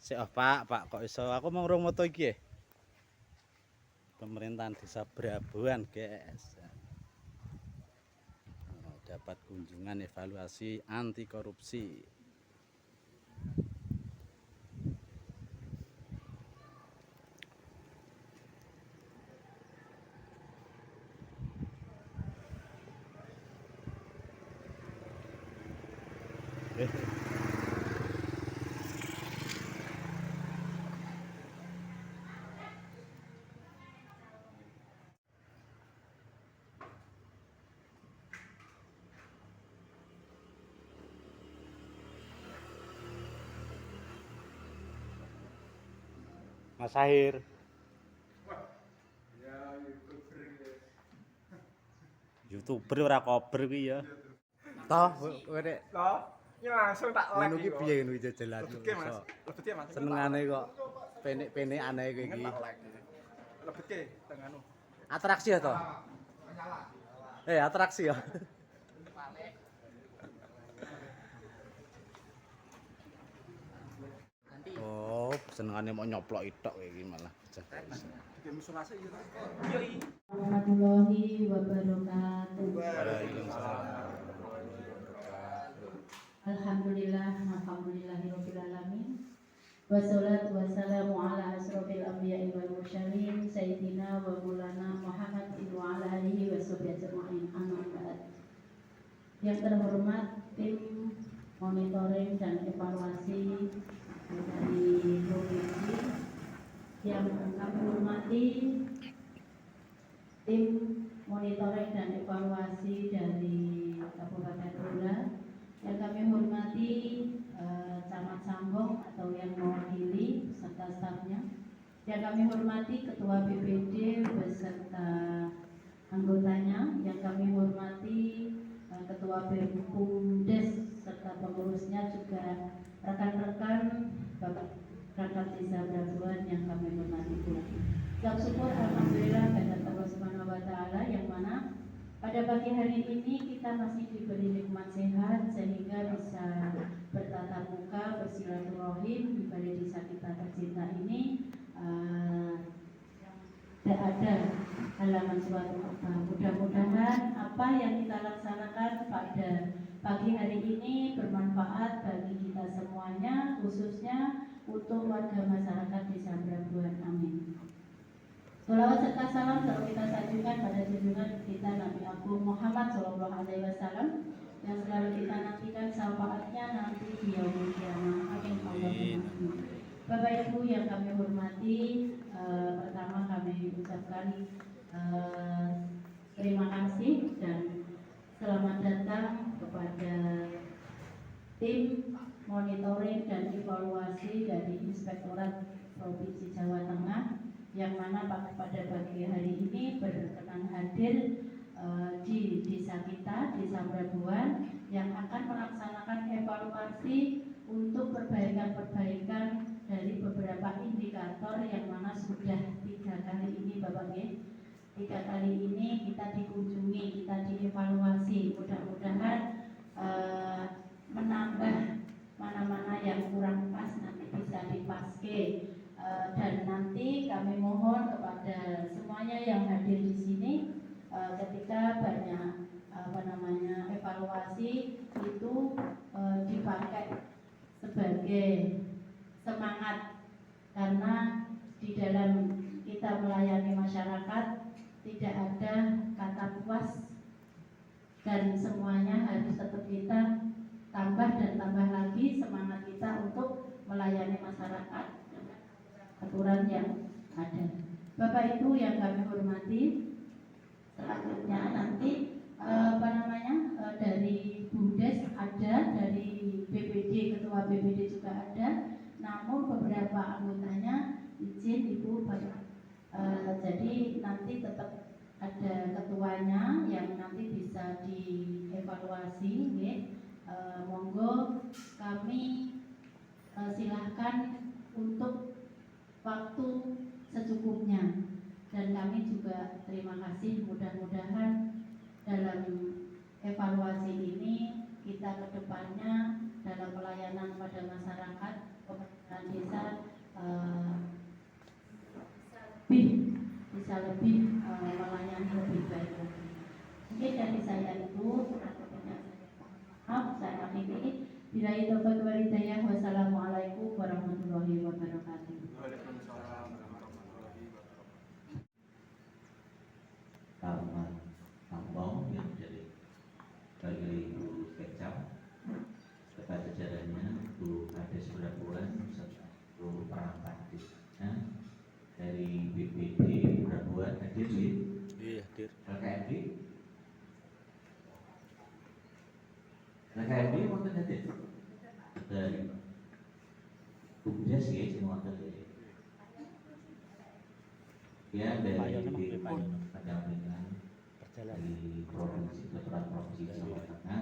Sik Pak, kok iso aku mau ngrung moto iki ya? Pemerintahan Desa Brabuan, guys. Dapat kunjungan evaluasi anti korupsi. Mas Ahir. Ya, YouTuber ora kober kuwi ya. Toh, kowe Loh, ini langsung tak like ngono ki kok. piye ngono iki jalan Lebet ke, Mas? Lebet ya, Mas? senengane kok penek-penek aneh kowe iki. Tak like. Lebet ke teng anu. Atraksi ya toh? Atraksi ya. Oh, senengane mau nyoplok itok kowe iki malah. Bikin musulase ya. Warahmatullahi wabarakatuh. Alhamdulillahirabbil alamin. Wassalatu wassalamu ala asrofil anbiya'i wal mursalin sayyidina wa maulana Muhammadin wa ala alihi washabbihi ajmain. Amma ba'd. Yang terhormat tim monitoring dan evaluasi dari provinsi, yang kami hormati tim monitoring dan evaluasi dari Kabupaten Blora, yang kami hormati Camat Sambong atau yang mewakili beserta stafnya, yang kami hormati Ketua BPD beserta anggotanya, yang kami hormati Ketua BUMDes serta pengurusnya, juga rekan-rekan Bapak perangkat Desa Brabuan yang kami hormati pula. Selamat syukur alhamdulillah kepada Allah Subhanahu wa taala, yang mana pada pagi hari ini kita masih diberi nikmat sehat sehingga bisa bertatap muka, bersilaturahim di balai desa kita tercinta ini. Tidak ada halangan suatu apa. Mudah-mudahan apa yang kita laksanakan pada pagi hari ini bermanfaat bagi kita semuanya, khususnya untuk warga masyarakat Desa Brabuan. Amin. Sholawat serta salam selalu kita sajukan pada junjungan kita Nabi Agung Muhammad Shallallahu Alaihi Wasallam, yang selalu kita nantikan syafaatnya nanti di yaumul kiamah. Amin. Allahumma. Bapak Ibu yang kami hormati, pertama kami ucapkan terima kasih dan selamat datang kepada tim monitoring dan evaluasi dari Inspektorat Provinsi Jawa Tengah, yang mana pada pagi hari ini berkenan hadir di desa kita, Desa Brabuan, yang akan melaksanakan evaluasi untuk perbaikan-perbaikan dari beberapa indikator, yang mana sudah 3 kali ini Bapak ya. 3 kali ini kita dikunjungi, kita dievaluasi. Mudah-mudahan menambah mana-mana yang kurang pas nanti bisa dipaske. Dan nanti kami mohon kepada semuanya yang hadir di sini, ketika banyak evaluasi itu dipakai sebagai semangat, karena di dalam kita melayani masyarakat tidak ada kata puas, dan semuanya harus tetap kita tambah dan tambah lagi semangat kita untuk melayani masyarakat dengan aturan yang ada. Bapak Ibu yang kami hormati, selanjutnya nanti dari BUMDes ada, dari BPD, Ketua BPD juga ada, namun beberapa anggotanya izin Ibu Bapak. Jadi nanti tetap ada ketuanya yang nanti bisa dievaluasi. Monggo kami silahkan untuk waktu secukupnya, dan kami juga terima kasih. Mudah-mudahan dalam evaluasi ini kita kedepannya dalam pelayanan pada masyarakat, kepada desa eh, bisa lebih melayani lebih baik lagi. Mungkin dari saya itu maaf saya akhiri. Bila itu hidayah. Wassalamualaikum warahmatullahi wabarakatuh. Waalaikumsalam warahmatullahi wabarakatuh. Taman Tambong yang menjadi bagi Ibu Kecap serta jajarannya, Bu Kades Brabuan serta seluruh perangkat desanya dari BPD Brabuan hadir di Iya, Dir. LKMD. LKMD wonten hadir dari Bumdes ya, semua dari ya dari pendampingan dari provinsi Jawa Tengah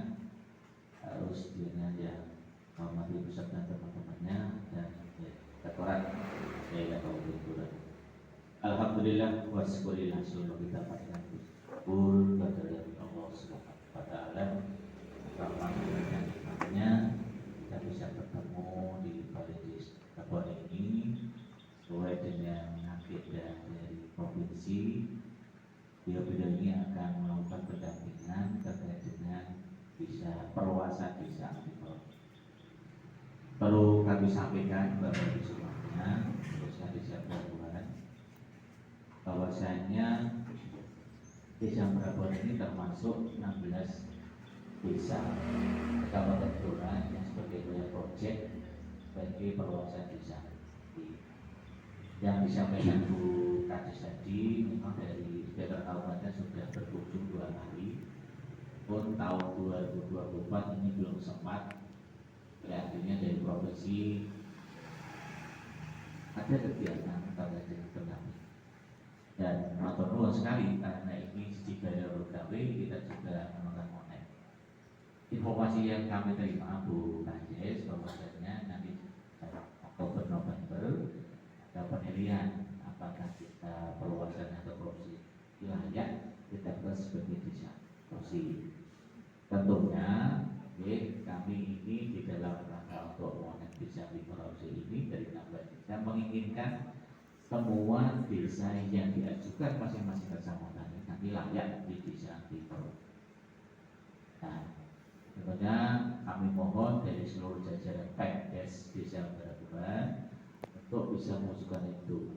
harus dia menghormati beserta teman-temannya dan Rektorat saya tahu betul. Alhamdulillah wa syukurillah seluruh kita panjang syukur kepada Allah Subhanahu wa taala rahmatnya kita bisa bertemu di Balai Tabon ini sesuai dengan agenda dari provinsi. Beliau ini akan melakukan pendampingan terkait dengan bisa perluasan desa aktif. Perlu kami sampaikan kepada semuanya, khususnya desa Brabuan, bahwasanya desa Brabuan ini termasuk 16 desa Kabupaten Blora yang sebagai proyek sebagai perluasan desa. Yang disampaikan Bu Kades tadi memang dari Sekretariat Kabupaten sudah berkunjung 2 kali. Pun tahun 2024 ini belum sempat. Ya, artinya dari provinsi ada kegiatan terkait dengan pendamping. Dan matur nuwun sekali karena ini jika gawe kita juga melakukan monet. Informasi yang kami terima Bu Kades bahwasanya nanti Oktober November ada penilaian apakah kita perluasan atau provinsi wilayah kita sebagai desa provinsi. Tentunya kami ini di dalam rangka untuk monet desa di provinsi ini dari 16 desa menginginkan semua desa yang diajukan masing-masing kecamatan nanti layak di desa di provinsi. Nah, tentunya kami mohon dari seluruh jajaran Pemdes Desa Brabuan untuk bisa mengusulkan itu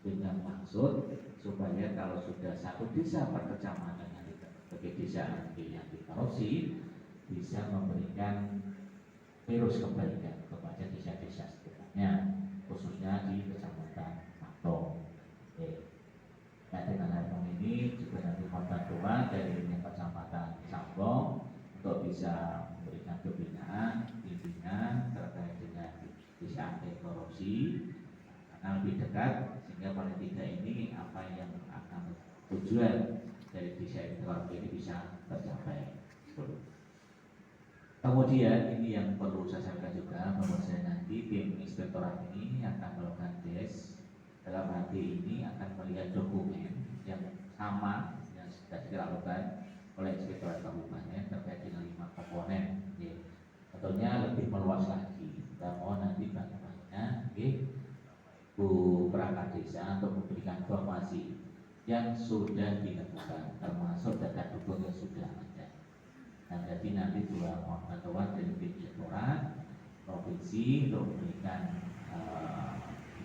dengan maksud supaya kalau sudah satu desa per kecamatan yang sebagai desa yang dikorupsi bisa memberikan virus kebaikan kepada desa-desa sekitarnya khususnya di kecamatan Matong. Nah, dengan harapan ini juga nanti bantuan dari kecamatan Sambong untuk bisa memberikan pembinaan, bimbingan terkait dengan desa anti korupsi karena lebih dekat sehingga paling tidak ini apa yang akan tujuan dari desa ini bisa tercapai. Kemudian ini yang perlu saya sampaikan juga bahwa saya nanti tim inspektorat ini akan melakukan tes dalam hati ini akan melihat dokumen yang sama yang sudah dilakukan oleh inspektorat kabupaten terkait dengan 5 komponen. Tentunya lebih meluas lagi. Kita mohon nanti bantuannya Bu perangkat desa untuk memberikan informasi yang sudah dilakukan termasuk data dukung yang sudah ada. Dan jadi nanti juga mohon bantuan dari inspektorat provinsi untuk memberikan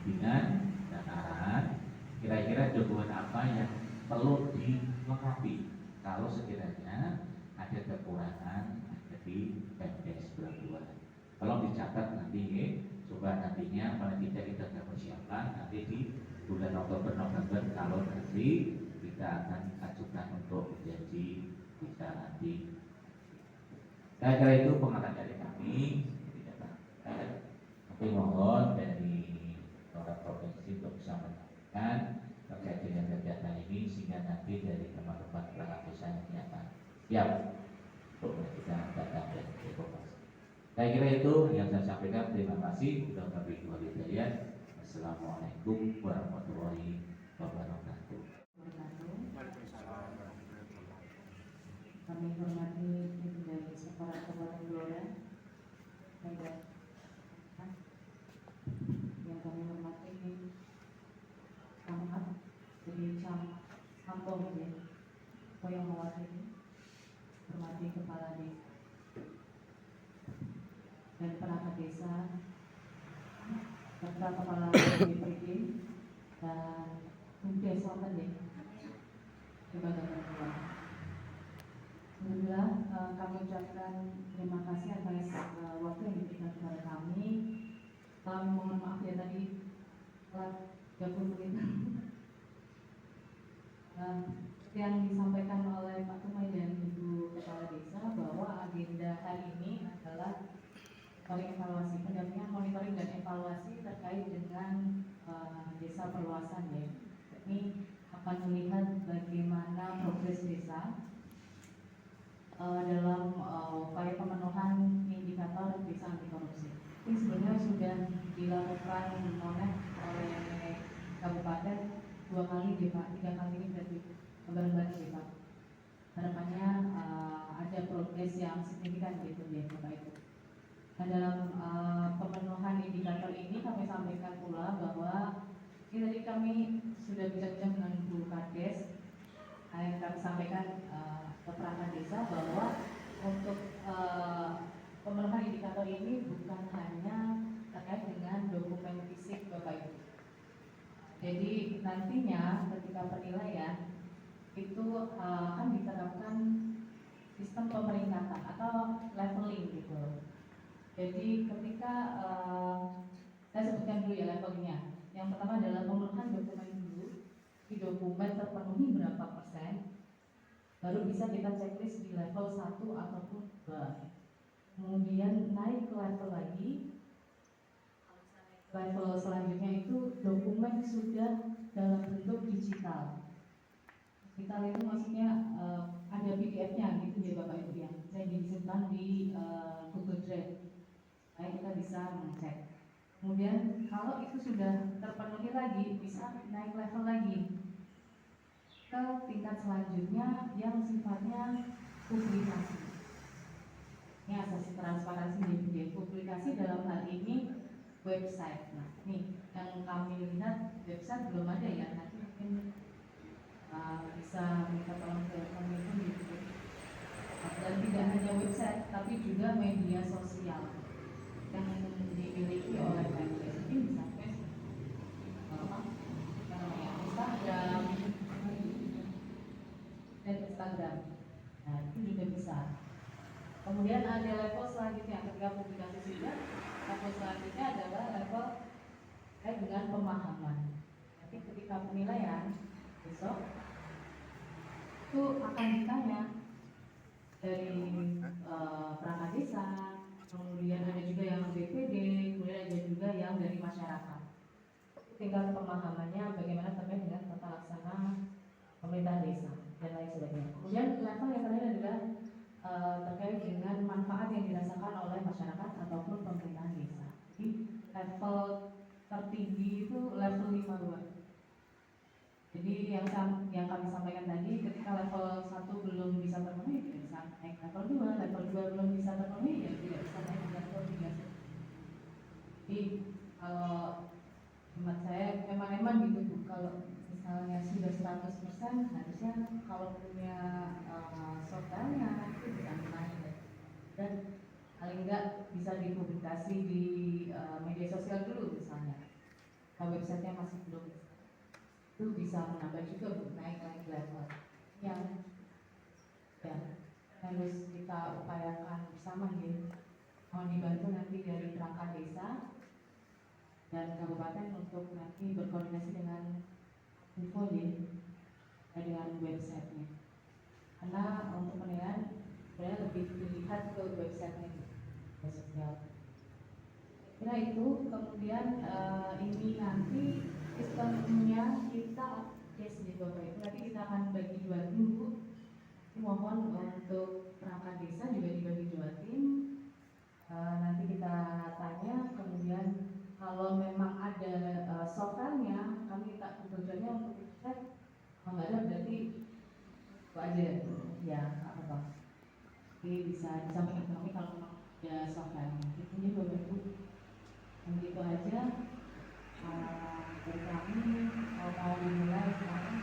bimbingan dan arahan kira-kira dokumen apa yang perlu dilengkapi kalau sekiranya ada kekurangan di Pemdes Brabuan. Kalau dicatat nanti coba nantinya paling tidak kita akan persiapan nanti di bulan Oktober November kalau nanti kita akan ajukan untuk menjadi bisa nanti. Saya kira itu pengalaman dari kami. Tapi mohon dari orang provinsi untuk bisa menyampaikan terkait dengan kegiatan ini sehingga nanti dari teman-teman perangkat desa ini akan siap untuk kita datang dan informasi. Saya kira itu yang saya sampaikan. Terima kasih. Mudah-mudahan berhidayah. Assalamualaikum warahmatullahi wabarakatuh. Kami hormati tim dari Sekolah Kabupaten Blora, kampung ya, atau yang mewakili hormati kepala desa dan perangkat desa serta kepala BPD dan desa ya, lembaga bantuan. Alhamdulillah, kami ucapkan terima kasih atas waktu yang diberikan kepada kami. Kami mohon maaf ya tadi telat 30 menit. Yang disampaikan oleh Pak Tumai dan Ibu Kepala Desa bahwa agenda hari ini adalah evaluasi, pendampingan, monitoring dan evaluasi terkait dengan desa perluasan ya. Ini akan melihat bagaimana progres desa dalam upaya pemenuhan indikator desa anti korupsi. Ini sebenarnya sudah dilakukan oleh kabupaten 2 kali ya Pak, 3 kali ini berarti bareng-bareng ya Pak. Harapannya ada progres yang signifikan gitu ya Bapak Ibu. Nah dalam pemenuhan indikator ini kami sampaikan pula bahwa ini tadi kami sudah bincang-bincang dengan Bu Kades. Yang kami sampaikan ke perangkat desa bahwa untuk pemenuhan indikator ini bukan hanya terkait dengan dokumen fisik Bapak Ibu. Jadi nantinya ketika penilaian itu akan diterapkan sistem pemeringkatan atau leveling gitu. Jadi ketika saya sebutkan dulu ya levelnya. Yang pertama adalah pemenuhan dokumen dulu. Di dokumen terpenuhi berapa persen, baru bisa kita checklist di level 1 ataupun 2. Kemudian naik ke level lagi. Level selanjutnya itu dokumen sudah dalam bentuk digital. Digital itu maksudnya ada PDF-nya gitu ya Bapak Ibu ya. Saya disimpan di Google Drive. Supaya kita bisa mengecek. Kemudian kalau itu sudah terpenuhi lagi, bisa naik level lagi ke tingkat selanjutnya yang sifatnya publikasi. Ini asas transparansi ya. Publikasi dalam hal ini website. Nah, nih yang kami lihat website belum ada ya. Nanti mungkin bisa minta tolong ke komunitas gitu. Dan tidak hanya website, tapi juga media sosial yang dimiliki oleh PNS. Ini bisa Instagram dan Instagram. Nah, itu juga bisa. Kemudian ada level selanjutnya ketika publikasi sudah. Level selanjutnya adalah level terkait dengan pemahaman. Nanti ketika penilaian besok itu akan ditanya dari perangkat desa, kemudian ada juga yang BPD, kemudian ada juga yang dari masyarakat. Tingkat pemahamannya bagaimana terkait dengan tata laksana pemerintahan desa dan lain sebagainya. Kemudian level yang terakhir adalah terkait dengan manfaat yang dirasakan oleh masyarakat ataupun pemerintahan desa. Jadi level tertinggi itu level 5. Jadi yang kami sampaikan tadi, ketika level 1 belum bisa terpenuhi, tidak bisa naik level 2, level 2 belum bisa terpenuhi, ya tidak bisa naik level 3. Jadi kalau hemat saya emang gitu Bu, kalau misalnya sudah 100% harusnya kalau punya softwarenya itu bisa naik dan paling enggak bisa dipublikasi di media sosial dulu misalnya. Kalau websitenya masih belum, itu bisa menambah juga Bu, naik level yang ya harus kita upayakan bersama ya. Mohon dibantu nanti dari perangkat desa dan kabupaten untuk nanti berkoordinasi dengan info ya, dengan websitenya. Karena untuk penilaian sebenarnya lebih dilihat ke websitenya media sosial. Kira itu. Kemudian ini nanti sistemnya kita di Bapak Ibu, nanti kita akan bagi 2 tim Bu. Mohon untuk perangkat desa juga dibagi 2 tim. Nanti kita tanya, kemudian kalau memang ada softwarenya, kami minta tujuannya untuk cek. Kalau nggak ada berarti itu aja ya apa. Jadi bisa disampaikan ke kami kalau memang ada softwarenya. Itu ya Bapak Ibu. Dan itu aja dari kami. Mau dimulai sekarang.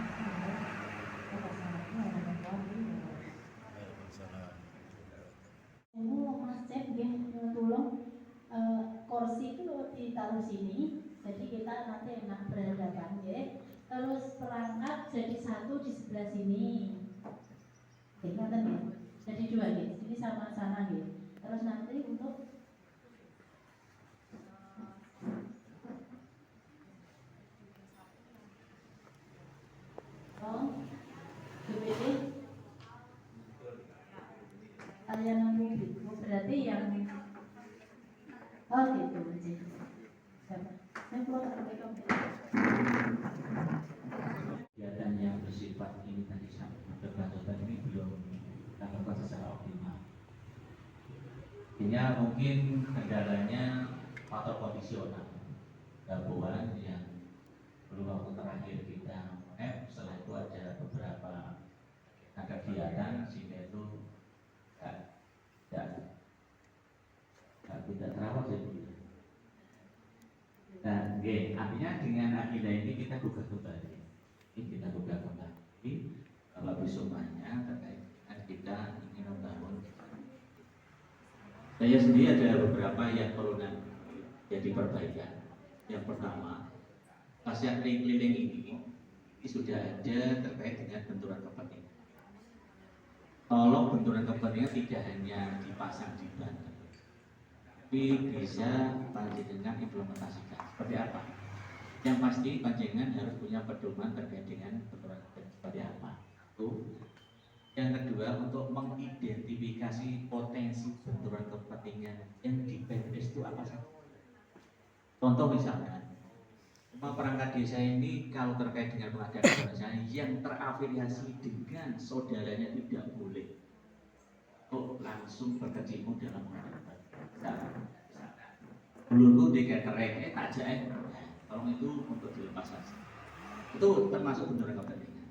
taruh sini, jadi kita nanti enak berhadapan ya. Terus perangkat jadi satu di sebelah sini. Oke, ngoten ya. Jadi dua ya. Ini sama sana ya. Terus nanti untuk DPD layanan publik. Berarti yang gitu aja. Saya keluar dari kegiatan yang bersifat ini tadi keberlanjutan ini belum dilakukan secara optimal. Artinya mungkin kendalanya faktor kondisional gabungan yang belum waktu terakhir kita setelah itu ada beberapa kegiatan sehingga itu tidak terawat jadi. Dan artinya dengan agenda ini kita gugah kembali. Kita gugah kembali kalau besok banyak terkait dengan kita ingin membangun. Saya sendiri ada beberapa yang perlu jadi perbaikan. Yang pertama, pasien keliling ini sudah ada terkait dengan benturan kepentingan. Tolong benturan kepentingan tidak hanya dipasang di banner, tapi bisa panjenengan implementasikan. Seperti apa? Yang pasti panjenengan harus punya pedoman terkait dengan benturan kepentingan seperti apa. Yang kedua, untuk mengidentifikasi potensi benturan kepentingan yang di PPS itu apa saja. Contoh misalkan, perangkat desa ini kalau terkait dengan pengadaan desa yang terafiliasi dengan saudaranya tidak boleh kok langsung berkecimpung dalam pengadaan desa. Belum di catering, tak jahe, tolong itu untuk dilepas saja. Itu termasuk benturan kepentingan.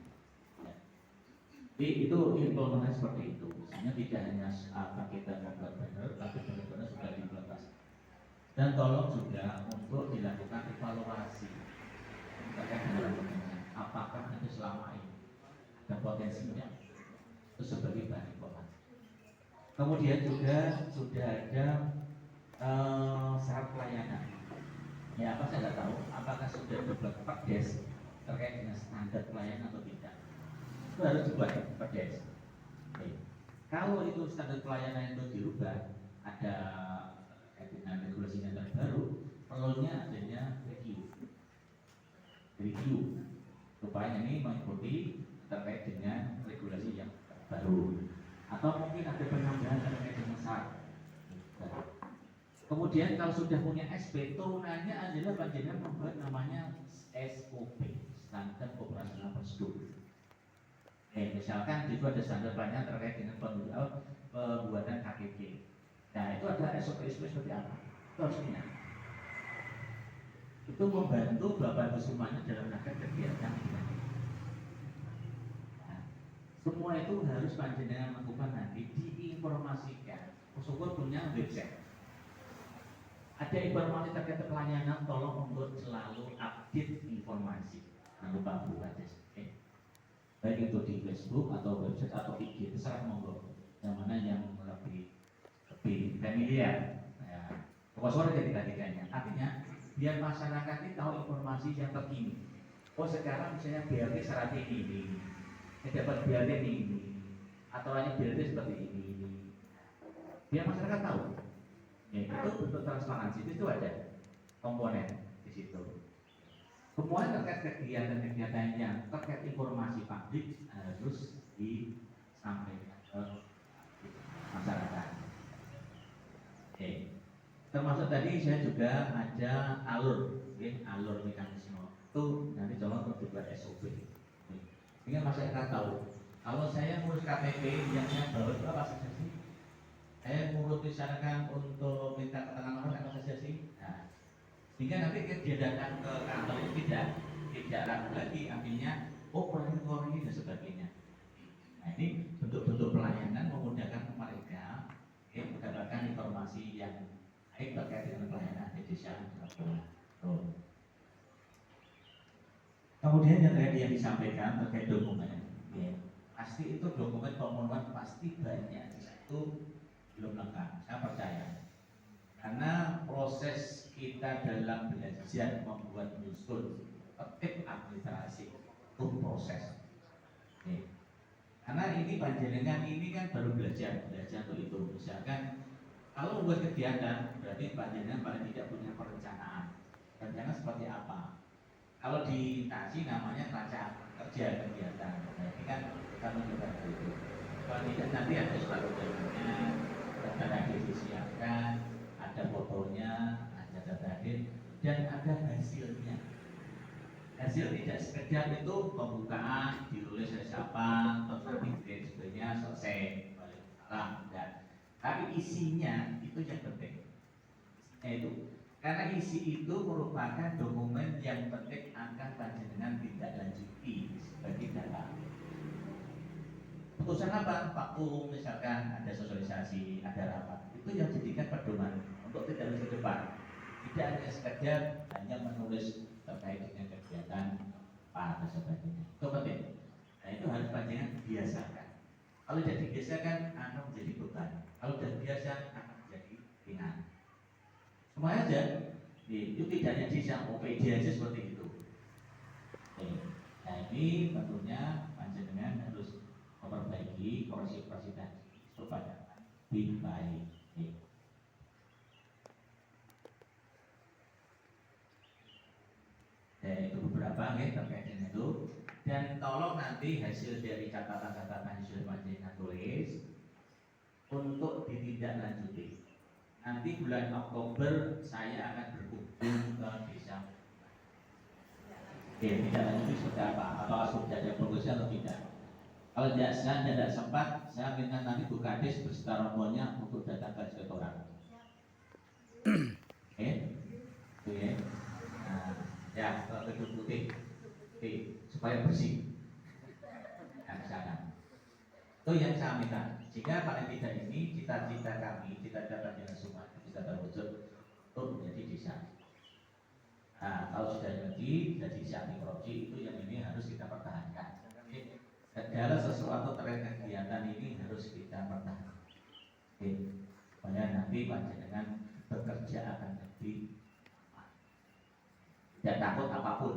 Jadi itu implementasi seperti itu. Misalnya tidak hanya apa kita membuat banner, tapi benar-benar sudah diimplementasi. Dan tolong juga untuk dilakukan evaluasi terkait dengan kepentingan. Apakah itu selama ini ada potensinya itu sebagai bahan informasi. Kemudian juga sudah ada syarat pelayanan. Ya apa saya nggak tahu. Apakah sudah dibuat perdes terkait dengan standar pelayanan atau tidak? Itu harus dibuat perdes. Kalau itu standar pelayanan itu dirubah, ada dengan regulasi yang terbaru, perlunya adanya review supaya ini mengikuti terkait dengan regulasi yang terbaru, atau mungkin ada penambahan terkait dengan syarat. Kemudian kalau sudah punya SP, turunannya adalah panjenengan membuat namanya SOP, standar operasional prosedur. Misalkan itu ada standar pelayanan terkait dengan pembuatan KTP. Nah itu ada SOP seperti apa? Itu harus punya. Itu membantu Bapak Ibu semuanya dalam rangka kegiatan. Nah, semua itu harus panjenengan lakukan nanti diinformasikan. Syukur punya website. Ada informasi terkait pelayanan, tolong untuk selalu update informasi. Jangan lupa buka baik itu di Facebook atau website atau IG, terserah monggo. Yang mana yang lebih familiar. Ya, pokok sore ketika-tikanya. Artinya biar masyarakat ini tahu informasi yang terkini. Oh sekarang misalnya BLT syarat ini, dapat BLT ini, atau hanya BLT seperti ini. Biar masyarakat tahu. Ya, itu bentuk transparansi itu ada komponen di situ. Semua terkait kegiatan-kegiatan yang terkait informasi publik harus disampaikan ke masyarakat. Termasuk tadi saya juga ada alur mekanisme itu nanti coba untuk dibuat SOP. Sehingga masyarakat tahu kalau saya ngurus KTP yang saya bawa itu apa saja sih? Saya ngurus misalkan untuk minta keterangan orang apa saja sih? Nah, sehingga nanti dia datang ke kantor itu tidak ragu lagi, artinya pelayanan ini dan sebagainya. Nah ini bentuk-bentuk pelayanan memudahkan mereka mendapatkan informasi yang baik terkait dengan pelayanan di desa. Kemudian yang tadi yang disampaikan terkait dokumen, pasti itu dokumen pemenuhan pasti banyak, itu belum lengkap. Saya percaya karena proses kita dalam belajar membuat nyusun tertib administrasi untuk proses. Oke. Karena ini panjenengan ini kan baru belajar untuk itu. Misalkan kalau membuat kegiatan berarti panjenengan paling tidak punya perencanaan. Rencana seperti apa? Kalau di TASI namanya neraca kerja kegiatan. Nah, ini kan kita mencoba itu. Kalau tidak nanti ada surat undangannya, data disiapkan, ada fotonya, ada data dan ada hasilnya. Hasil tidak sekedar itu pembukaan ditulis oleh siapa, terus nanti sebagainya selesai, balik salam, enggak. Tapi isinya itu yang penting. Itu karena isi itu merupakan dokumen yang penting akan panjenengan tindak lanjuti sebagai data. Putusan apa? Vakum misalkan ada sosialisasi, ada rapat, itu yang dijadikan pedoman untuk tindak lanjut ke depan. Tidak hanya sekedar hanya menulis terkait dengan kegiatan apa dan sebagainya. Itu penting. Nah itu harus panjenengan biasakan. Kalau tidak dibiasakan akan menjadi beban. Kalau sudah biasa akan menjadi ringan. Semuanya aja. Itu tidak hanya di OPD aja seperti itu. Nah ini tentunya panjenengan harus memperbaiki koreksi-koreksi tadi supaya lebih baik. Itu beberapa terkait dengan itu. Dan tolong nanti hasil dari catatan-catatan yang sudah panjenengan tulis untuk ditindaklanjuti. Nanti bulan Oktober saya akan berkunjung ke desa. Oke, tidak lanjuti seperti apa? Apakah sudah ada progresnya atau tidak? Kalau saya tidak sempat, saya minta nanti Bu Kades beserta rombongan untuk datang ke inspektorat. Oke, oke. Nah, ya, kalau gedung putih, supaya bersih. Nah, ke sana. Itu yang saya minta. Jika paling tidak ini cita-cita kami, cita-cita dengan semua bisa terwujud untuk menjadi desa. Nah, kalau sudah jadi desa anti korupsi itu yang ini harus kita pertahankan. Segala sesuatu terkait kegiatan ini harus kita pertahankan. Supaya nanti panjenengan bekerja akan lebih tidak takut apapun.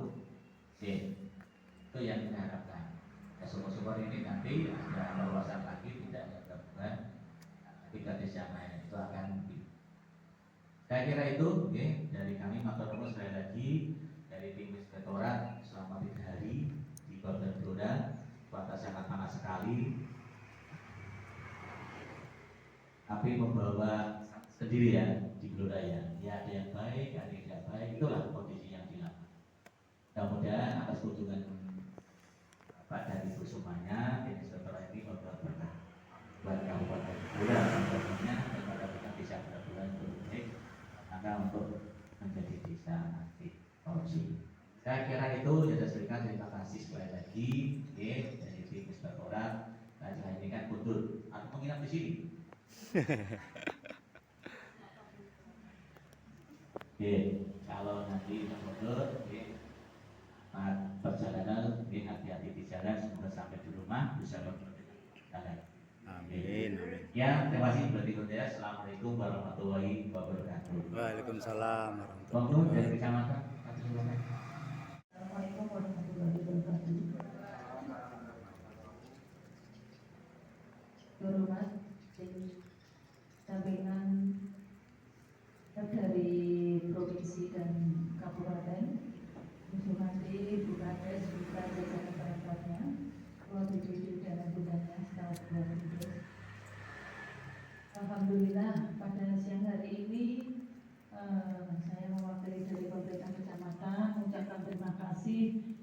Itu yang kita harapkan. Ya, sumber-sumber ini nanti ada wawasan lagi tidak ada gabungan. Nanti ke desa lain itu akan saya kira itu dari kami matur nuwun sekali lagi dari tim inspektorat selama 3 hari di Kabupaten Blora. Cuaca sangat panas sekali, tapi membawa sendiri ya di Blora ya. Ya ada yang baik, ada yang tidak baik. Itulah kondisi yang dilakukan. Mudah-mudahan atas kunjungan Pak dari itu semuanya, tim inspektorat ini membawa berkah buat Kabupaten Blora contohnya kepada kita bisa benar-benar berbaik, maka untuk menjadi desa anti korupsi. Saya kira itu ya saya terima kasih sekali lagi dari tim inspektorat. Saya ini kan mundur atau menginap di sini. Kalau nanti mundur, perjalanan hati-hati di jalan, semoga sampai di rumah bisa berjalan. Amin. Ya, terima kasih berikutnya. Assalamualaikum warahmatullahi wabarakatuh. Waalaikumsalam warahmatullahi Waktu dari kecamatan. Assalamualaikum warahmatullahi wabarakatuh. Hormat tim sampingan dari provinsi dan kabupaten, Musumati, Bu Kades, Buka, jajaran perangkatnya, Keluarga Cucu dan budaya staf Keluarga. Alhamdulillah pada siang hari ini saya mewakili dari pemerintah kecamatan mengucapkan terima kasih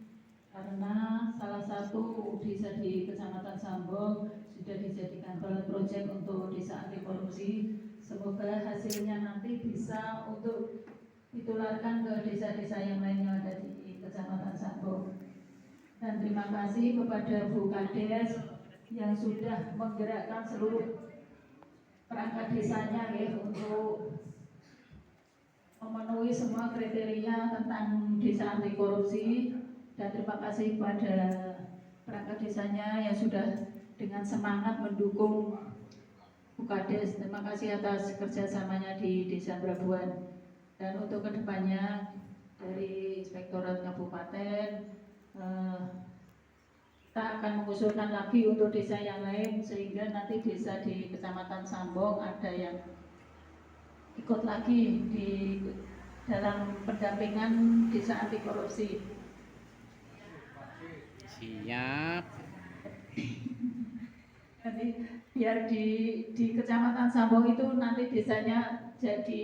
karena salah satu desa di Kecamatan Sambong sudah dijadikan pilot project untuk desa anti korupsi. Semoga hasilnya nanti bisa untuk ditularkan ke desa-desa yang lain yang ada di Kecamatan Sambong. Dan terima kasih kepada Bu Kades yang sudah menggerakkan seluruh perangkat desanya untuk memenuhi semua kriteria tentang desa anti korupsi. Dan terima kasih kepada perangkat desanya yang sudah dengan semangat mendukung Bu Kades. Terima kasih atas kerjasamanya di Desa Brabuan. Dan untuk kedepannya dari Inspektorat Kabupaten kita akan mengusulkan lagi untuk desa yang lain sehingga nanti desa di Kecamatan Sambong ada yang ikut lagi di dalam pendampingan desa anti korupsi. Siap. Jadi biar di Kecamatan Sambong itu nanti desanya jadi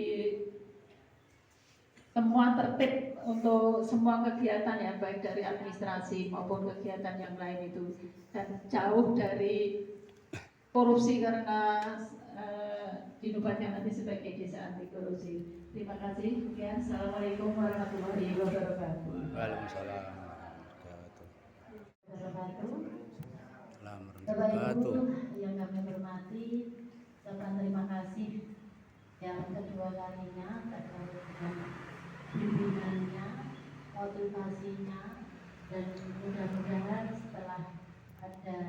semua tertib untuk semua kegiatan ya, baik dari administrasi maupun kegiatan yang lain itu, dan jauh dari korupsi karena dinobatnya nanti sebagai desa anti korupsi. Terima kasih. Sekian. Assalamualaikum warahmatullahi wabarakatuh. Waalaikumsalam Wabarakatuh. warahmatullahi Bapak wabarakatuh. Ibu yang kami hormati, ucapkan terima kasih yang kedua kalinya terkait dengan bimbingannya, motivasinya, dan mudah-mudahan setelah ada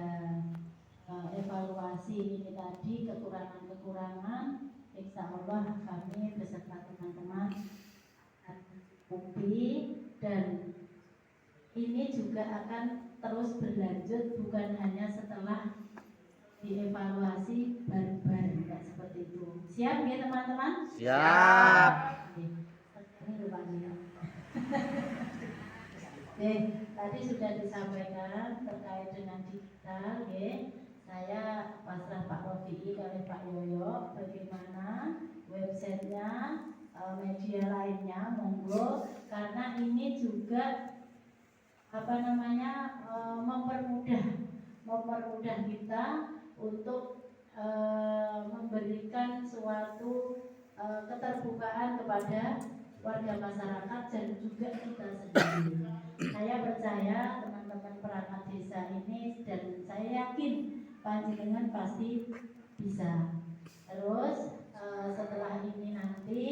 evaluasi ini tadi kekurangan-kekurangan, insya Allah kami beserta teman-teman akan UPI, dan ini juga akan terus berlanjut, bukan hanya setelah dievaluasi baru-baru, tidak seperti itu. Siap ya teman-teman? Siap. Ini rupanya. Tadi sudah disampaikan terkait dengan digital, saya pasrah Pak Rofi'i oleh Pak Yoyo, bagaimana websitenya, media lainnya, monggo, karena ini juga mempermudah kita untuk memberikan suatu keterbukaan kepada warga masyarakat dan juga kita sendiri. Saya percaya teman-teman perangkat desa ini, dan saya yakin panjenengan pasti bisa. Terus setelah ini nanti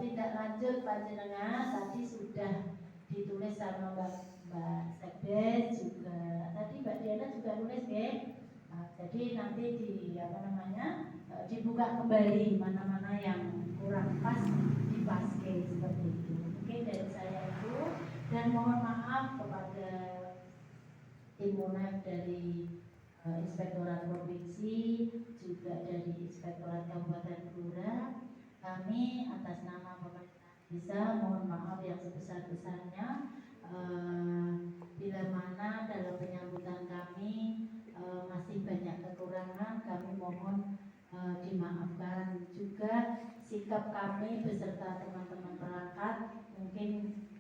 tindak lanjut panjenengan tadi sudah ditulis sama Mbak Sekdes juga, tadi Mbak Diana juga nulis ya. Jadi nanti dibuka kembali mana-mana yang kurang pas dipaske seperti itu. Mungkin dari saya itu, dan mohon maaf kepada tim UNEF dari Inspektorat Provinsi, juga dari Inspektorat Kabupaten Blora. Kami atas nama pemerintah desa mohon maaf yang sebesar-besarnya bila mana dalam penyambutan kami masih banyak kekurangan, kami mohon dimaafkan. Juga sikap kami beserta teman-teman perangkat mungkin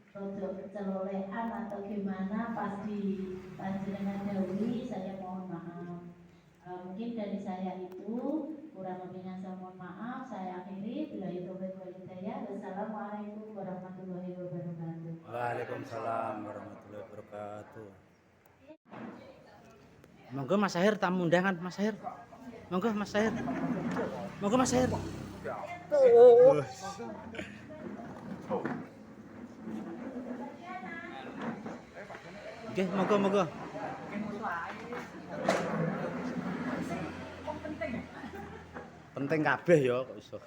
rodok kecelolehan atau gimana pas di panjenengan dahului, saya mohon maaf. Mungkin dari saya itu kurang lebihnya saya mohon maaf. Saya akhiri, bila itu hidayah. Wassalamualaikum warahmatullahi wabarakatuh. Waalaikumsalam warahmatullahi wabarakatuh. Monggo Mas Sahir tamu undangan Mas Sahir. Monggo Mas Sahir. Monggo Mas Sahir. Oke, monggo. Penting kabeh ya kok iso.